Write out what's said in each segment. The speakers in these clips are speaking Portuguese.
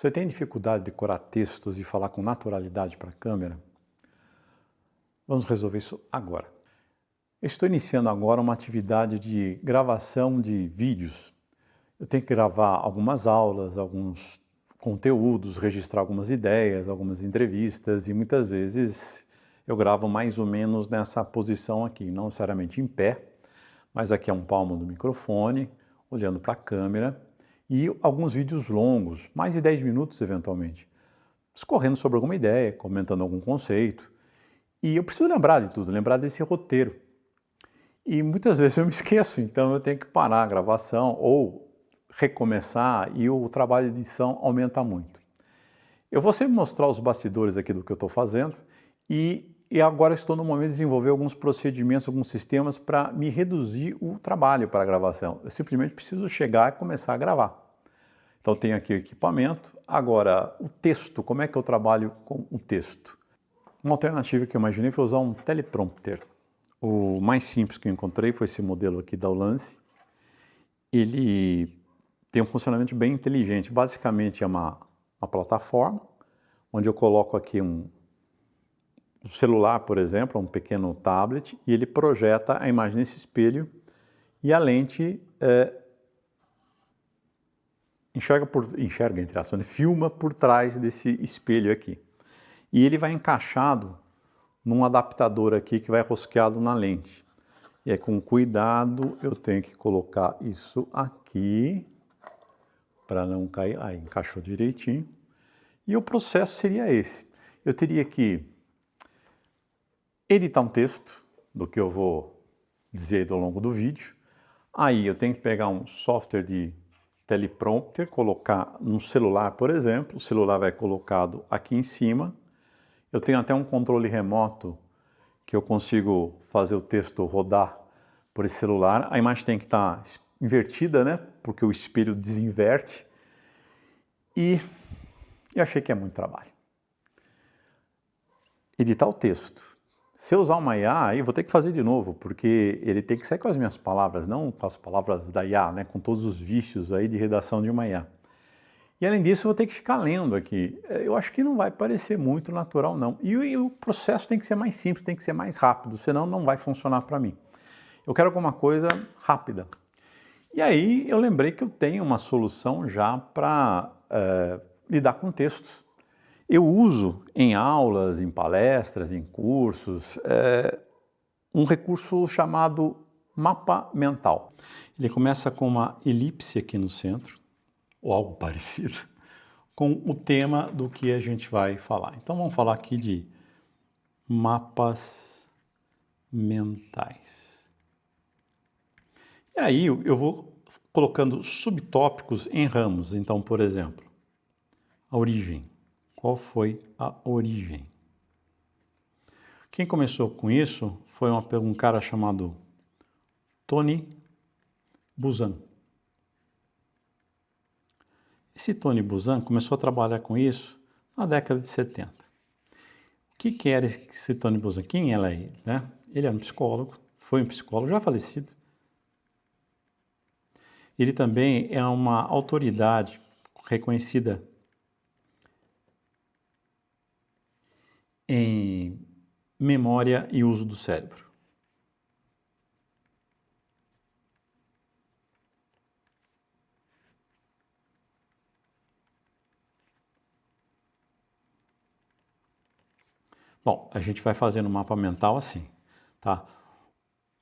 Você tem dificuldade de decorar textos e falar com naturalidade para a câmera? Vamos resolver isso agora. Eu estou iniciando agora uma atividade de gravação de vídeos. Eu tenho que gravar algumas aulas, alguns conteúdos, registrar algumas ideias, algumas entrevistas e muitas vezes eu gravo mais ou menos nessa posição aqui, não necessariamente em pé, mas aqui é um palmo do microfone, olhando para a câmera, e alguns vídeos longos, mais de 10 minutos eventualmente, discorrendo sobre alguma ideia, comentando algum conceito. E eu preciso lembrar de tudo, lembrar desse roteiro. E muitas vezes eu me esqueço, então eu tenho que parar a gravação ou recomeçar e o trabalho de edição aumenta muito. Eu vou sempre mostrar os bastidores aqui do que eu estou fazendo e agora estou no momento de desenvolver alguns procedimentos, alguns sistemas para me reduzir o trabalho para a gravação. Eu simplesmente preciso chegar e começar a gravar. Então tenho aqui o equipamento. Agora, o texto, como é que eu trabalho com o texto? Uma alternativa que eu imaginei foi usar um teleprompter. O mais simples que eu encontrei foi esse modelo aqui da Aulance. Ele tem um funcionamento bem inteligente. Basicamente é uma plataforma onde eu coloco aqui um celular, por exemplo, um pequeno tablet, e ele projeta a imagem nesse espelho e a lente enxerga entre aspas, filma por trás desse espelho aqui. E ele vai encaixado num adaptador aqui que vai rosqueado na lente. E aí, com cuidado, eu tenho que colocar isso aqui para não cair. Aí, encaixou direitinho. E o processo seria esse. Eu teria que editar um texto do que eu vou dizer ao longo do vídeo. Aí eu tenho que pegar um software de teleprompter, colocar no celular, por exemplo. O celular vai colocado aqui em cima. Eu tenho até um controle remoto que eu consigo fazer o texto rodar por esse celular. A imagem tem que estar invertida, né? Porque o espelho desinverte. E eu achei que é muito trabalho. Editar o texto. Se eu usar uma IA, eu vou ter que fazer de novo, porque ele tem que sair com as minhas palavras, não com as palavras da IA, né? Com todos os vícios aí de redação de uma IA. E além disso, eu vou ter que ficar lendo aqui. Eu acho que não vai parecer muito natural, não. E o processo tem que ser mais simples, tem que ser mais rápido, senão não vai funcionar para mim. Eu quero alguma coisa rápida. E aí eu lembrei que eu tenho uma solução já para lidar com textos. Eu uso em aulas, em palestras, em cursos, um recurso chamado mapa mental. Ele começa com uma elipse aqui no centro, ou algo parecido, com o tema do que a gente vai falar. Então vamos falar aqui de mapas mentais. E aí eu vou colocando subtópicos em ramos. Então, por exemplo, a origem. Qual foi a origem? Quem começou com isso foi um cara chamado Tony Buzan. Esse Tony Buzan começou a trabalhar com isso na década de 70. O que era esse Tony Buzan? Quem era ele? Né? Ele era um psicólogo, foi um psicólogo já falecido. Ele também é uma autoridade reconhecida em memória e uso do cérebro. Bom, a gente vai fazendo um mapa mental assim, tá?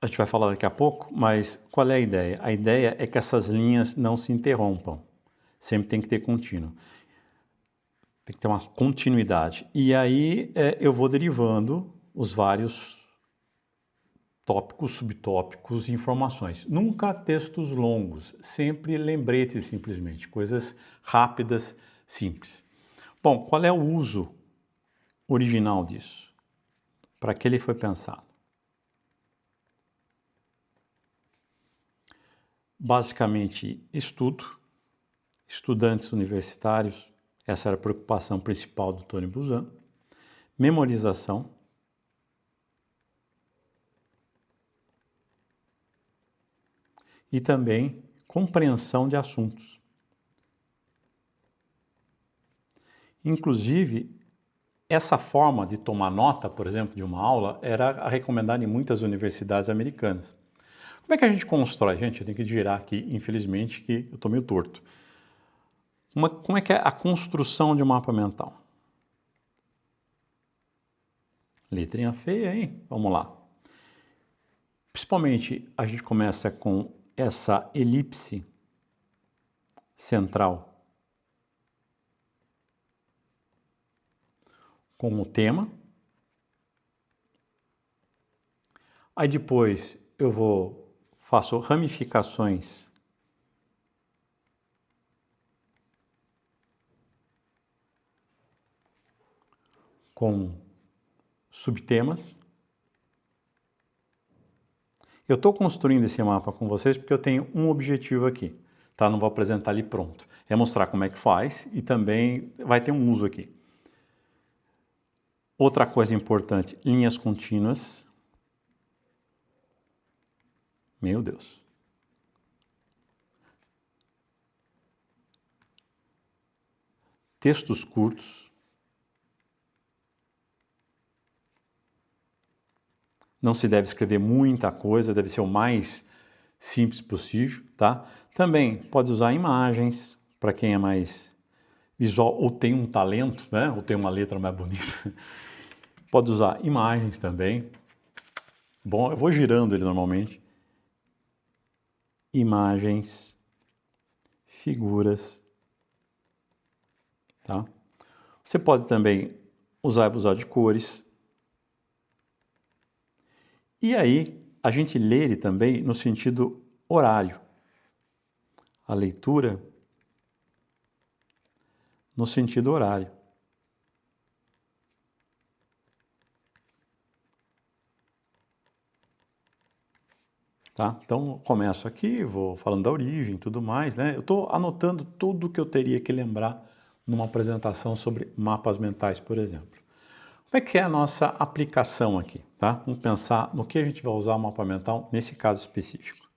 A gente vai falar daqui a pouco, mas qual é a ideia? A ideia é que essas linhas não se interrompam. Sempre tem que ter contínuo. Tem que ter uma continuidade. E aí eu vou derivando os vários tópicos, subtópicos e informações. Nunca textos longos, sempre lembretes simplesmente, coisas rápidas, simples. Bom, qual é o uso original disso? Para que ele foi pensado? Basicamente, estudantes universitários, essa era a preocupação principal do Tony Buzan, memorização, e também compreensão de assuntos. Inclusive, essa forma de tomar nota, por exemplo, de uma aula, era recomendada em muitas universidades americanas. Como é que a gente constrói? Gente, eu tenho que girar aqui, infelizmente, que eu estou meio torto. Como é que é a construção de um mapa mental? Letrinha feia, hein? Vamos lá. Principalmente, a gente começa com essa elipse central com o tema. Aí depois eu faço ramificações com subtemas. Eu estou construindo esse mapa com vocês porque eu tenho um objetivo aqui, tá? Não vou apresentar ali pronto. É mostrar como é que faz e também vai ter um uso aqui. Outra coisa importante, linhas contínuas. Meu Deus. Textos curtos. Não se deve escrever muita coisa, deve ser o mais simples possível, tá? Também pode usar imagens, para quem é mais visual ou tem um talento, né? Ou tem uma letra mais bonita. Pode usar imagens também. Bom, eu vou girando ele normalmente. Imagens, figuras, tá? Você pode também usar e abusar de cores. E aí, a gente lê ele também no sentido horário. A leitura no sentido horário. Tá? Então, começo aqui, vou falando da origem e tudo mais, né? Eu estou anotando tudo o que eu teria que lembrar numa apresentação sobre mapas mentais, por exemplo. Como é que é a nossa aplicação aqui, tá? Vamos pensar no que a gente vai usar o mapa mental nesse caso específico.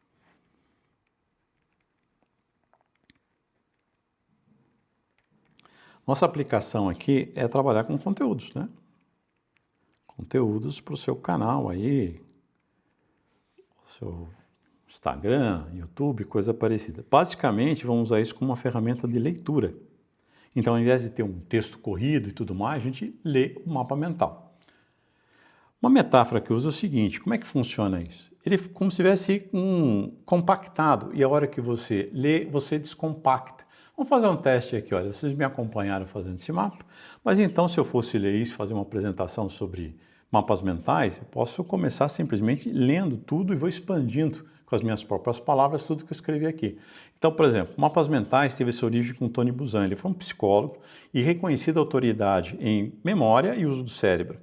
Nossa aplicação aqui é trabalhar com conteúdos, né? Conteúdos para o seu canal aí, seu Instagram, YouTube, coisa parecida. Basicamente, vamos usar isso como uma ferramenta de leitura. Então, ao invés de ter um texto corrido e tudo mais, a gente lê o mapa mental. Uma metáfora que eu uso é o seguinte, como é que funciona isso? Ele é como se tivesse compactado, e a hora que você lê, você descompacta. Vamos fazer um teste aqui, olha, vocês me acompanharam fazendo esse mapa, mas então se eu fosse ler isso, fazer uma apresentação sobre mapas mentais, eu posso começar simplesmente lendo tudo e vou expandindo com as minhas próprias palavras tudo que eu escrevi aqui. Então, por exemplo, mapas mentais teve essa origem com Tony Buzan. Ele foi um psicólogo e reconhecida autoridade em memória e uso do cérebro.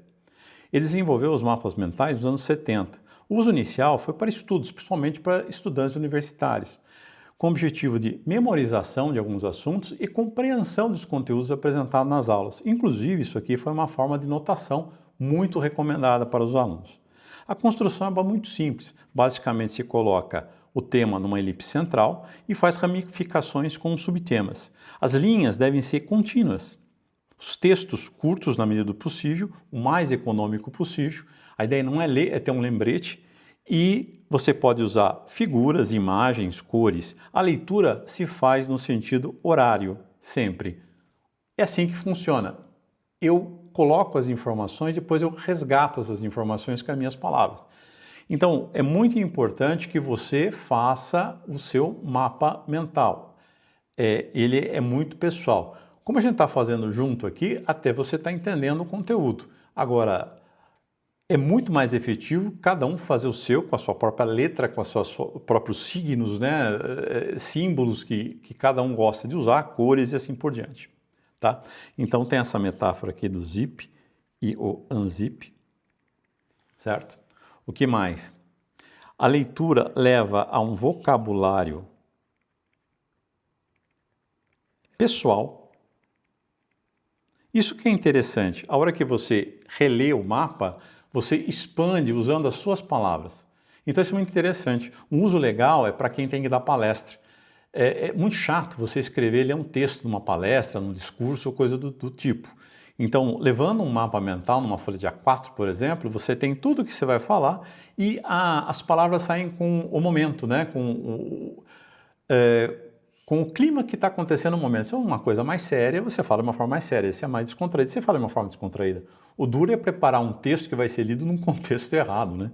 Ele desenvolveu os mapas mentais nos anos 70. O uso inicial foi para estudos, principalmente para estudantes universitários, com o objetivo de memorização de alguns assuntos e compreensão dos conteúdos apresentados nas aulas. Inclusive, isso aqui foi uma forma de notação muito recomendada para os alunos. A construção é muito simples. Basicamente, se coloca o tema numa elipse central e faz ramificações com subtemas. As linhas devem ser contínuas. Os textos curtos, na medida do possível, o mais econômico possível. A ideia não é ler, é ter um lembrete. E você pode usar figuras, imagens, cores. A leitura se faz no sentido horário, sempre. É assim que funciona. Eu coloco as informações, depois eu resgato essas informações com as minhas palavras. Então, é muito importante que você faça o seu mapa mental. Ele é muito pessoal. Como a gente está fazendo junto aqui, até você está entendendo o conteúdo. Agora, é muito mais efetivo cada um fazer o seu, com a sua própria letra, com os seus próprios signos, né? Símbolos que cada um gosta de usar, cores e assim por diante. Tá? Então tem essa metáfora aqui do zip e o unzip, certo? O que mais? A leitura leva a um vocabulário pessoal. Isso que é interessante, a hora que você relê o mapa, você expande usando as suas palavras. Então isso é muito interessante. Um uso legal é para quem tem que dar palestra. é muito chato você escrever, ler um texto numa palestra, num discurso ou coisa do tipo. Então, levando um mapa mental numa folha de A4, por exemplo, você tem tudo que você vai falar e as palavras saem com o momento, né? Com o clima que está acontecendo no momento. Se é uma coisa mais séria, você fala de uma forma mais séria. Se é mais descontraída, você fala de uma forma descontraída. O duro é preparar um texto que vai ser lido num contexto errado, né?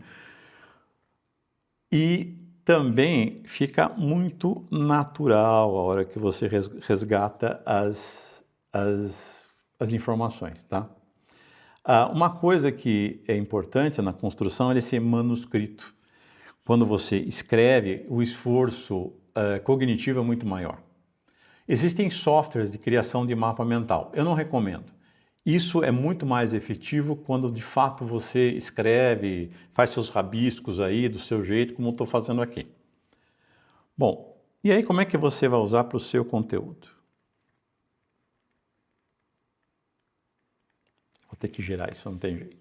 E também fica muito natural a hora que você resgata as informações, tá? Uma coisa que é importante na construção é ser manuscrito. Quando você escreve, o esforço cognitivo é muito maior. Existem softwares de criação de mapa mental. Eu não recomendo. Isso é muito mais efetivo quando de fato você escreve, faz seus rabiscos aí do seu jeito, como eu estou fazendo aqui. Bom, e aí como é que você vai usar para o seu conteúdo? Vou ter que girar isso, não tem jeito.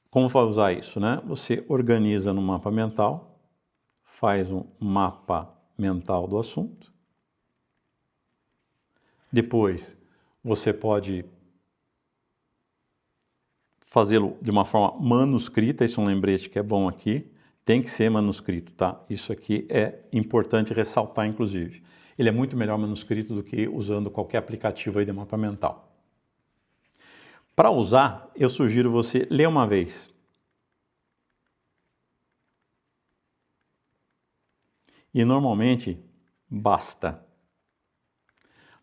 Como vai usar isso, né? Você organiza no mapa mental, faz um mapa mental do assunto. Depois, você pode fazê-lo de uma forma manuscrita, isso é um lembrete que é bom aqui, tem que ser manuscrito, tá? Isso aqui é importante ressaltar, inclusive. Ele é muito melhor manuscrito do que usando qualquer aplicativo aí de mapa mental. Para usar, eu sugiro você ler uma vez. E normalmente, basta.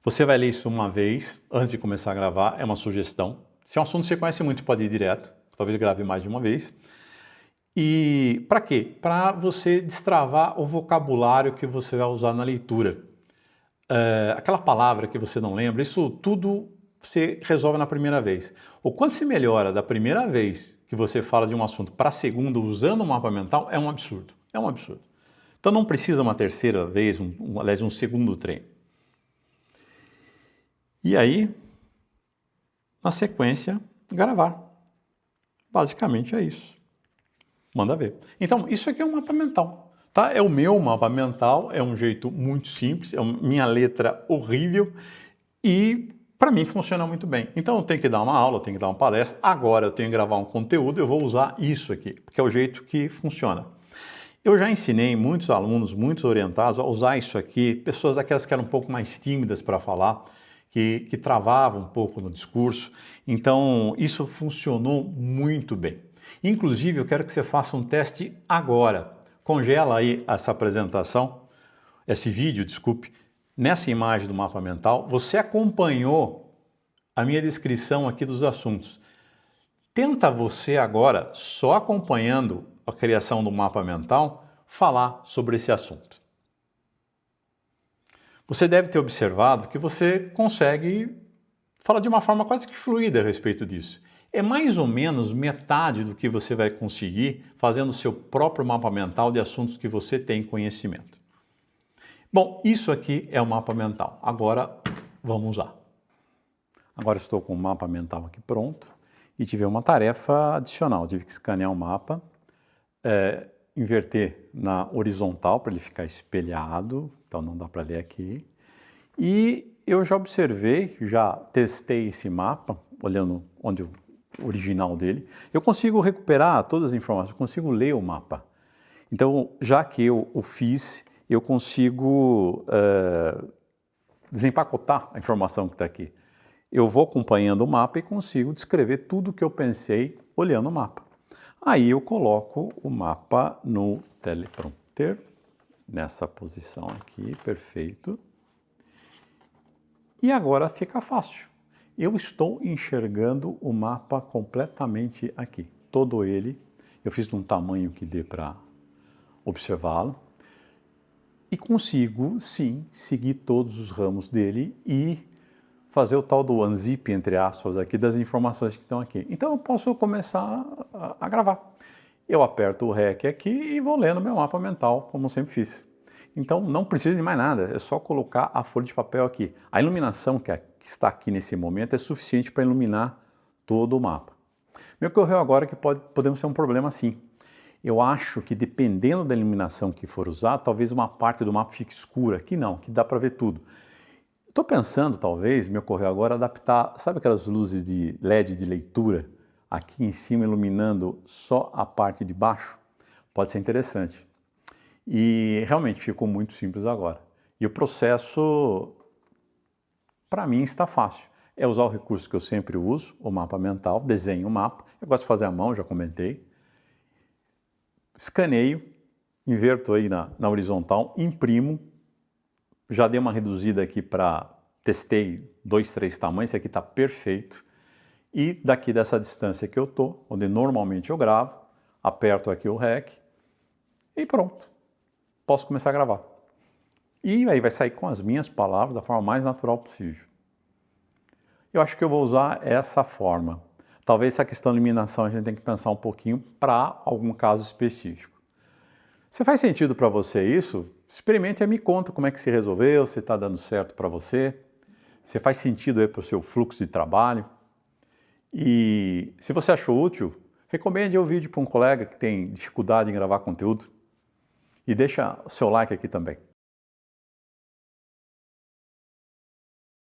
Você vai ler isso uma vez, antes de começar a gravar, é uma sugestão. Se é um assunto que você conhece muito, pode ir direto, talvez grave mais de uma vez. E para quê? Para você destravar o vocabulário que você vai usar na leitura. Aquela palavra que você não lembra, isso tudo você resolve na primeira vez. O quanto se melhora da primeira vez que você fala de um assunto para a segunda usando o mapa mental é um absurdo. É um absurdo. Então não precisa uma terceira vez, aliás, um segundo treino. E aí, na sequência, gravar. Basicamente é isso. Manda ver. Então, isso aqui é um mapa mental, tá? É o meu mapa mental, é um jeito muito simples, é minha letra horrível e para mim funciona muito bem. Então eu tenho que dar uma aula, eu tenho que dar uma palestra, agora eu tenho que gravar um conteúdo, eu vou usar isso aqui, porque é o jeito que funciona. Eu já ensinei muitos alunos, muitos orientados a usar isso aqui, pessoas daquelas que eram um pouco mais tímidas para falar, que travavam um pouco no discurso. Então, isso funcionou muito bem. Inclusive, eu quero que você faça um teste agora. Congela aí essa apresentação, esse vídeo, desculpe, nessa imagem do mapa mental. Você acompanhou a minha descrição aqui dos assuntos. Tenta você agora, só acompanhando a criação do mapa mental, falar sobre esse assunto. Você deve ter observado que você consegue falar de uma forma quase que fluida a respeito disso. É mais ou menos metade do que você vai conseguir fazendo o seu próprio mapa mental de assuntos que você tem conhecimento. Bom, isso aqui é o mapa mental. Agora, vamos lá. Agora estou com o mapa mental aqui pronto e tive uma tarefa adicional. Tive que escanear o mapa, inverter na horizontal para ele ficar espelhado, então não dá para ler aqui. E eu já observei, já testei esse mapa, olhando onde o original dele. Eu consigo recuperar todas as informações, eu consigo ler o mapa. Então, já que eu o fiz, eu consigo desempacotar a informação que está aqui. Eu vou acompanhando o mapa e consigo descrever tudo o que eu pensei olhando o mapa. Aí eu coloco o mapa no teleprompter, nessa posição aqui, perfeito. E agora fica fácil. Eu estou enxergando o mapa completamente aqui, todo ele. Eu fiz num tamanho que dê para observá-lo. E consigo, sim, seguir todos os ramos dele e fazer o tal do unzip, entre aspas, aqui, das informações que estão aqui. Então eu posso começar a gravar. Eu aperto o REC aqui e vou lendo meu mapa mental, como sempre fiz. Então não precisa de mais nada, é só colocar a folha de papel aqui. A iluminação que está aqui nesse momento é suficiente para iluminar todo o mapa. Me ocorreu agora que podemos ter um problema assim. Eu acho que dependendo da iluminação que for usar, talvez uma parte do mapa fique escura. Aqui não, que dá para ver tudo. Estou pensando, talvez, me ocorreu agora, adaptar, sabe aquelas luzes de LED de leitura? Aqui em cima iluminando só a parte de baixo? Pode ser interessante. E realmente ficou muito simples agora. E o processo, para mim, está fácil. É usar o recurso que eu sempre uso, o mapa mental, desenho o mapa. Eu gosto de fazer à mão, já comentei. Escaneio, inverto aí na horizontal, imprimo, já dei uma reduzida aqui para, testei 2, 3 tamanhos, esse aqui está perfeito. E daqui dessa distância que eu estou, onde normalmente eu gravo, aperto aqui o REC e pronto, posso começar a gravar. E aí vai sair com as minhas palavras da forma mais natural possível. Eu acho que eu vou usar essa forma. Talvez essa questão de iluminação a gente tem que pensar um pouquinho para algum caso específico. Se faz sentido para você isso, experimente e me conta como é que se resolveu, se está dando certo para você, se faz sentido aí para o seu fluxo de trabalho. E se você achou útil, recomende o vídeo para um colega que tem dificuldade em gravar conteúdo e deixa o seu like aqui também.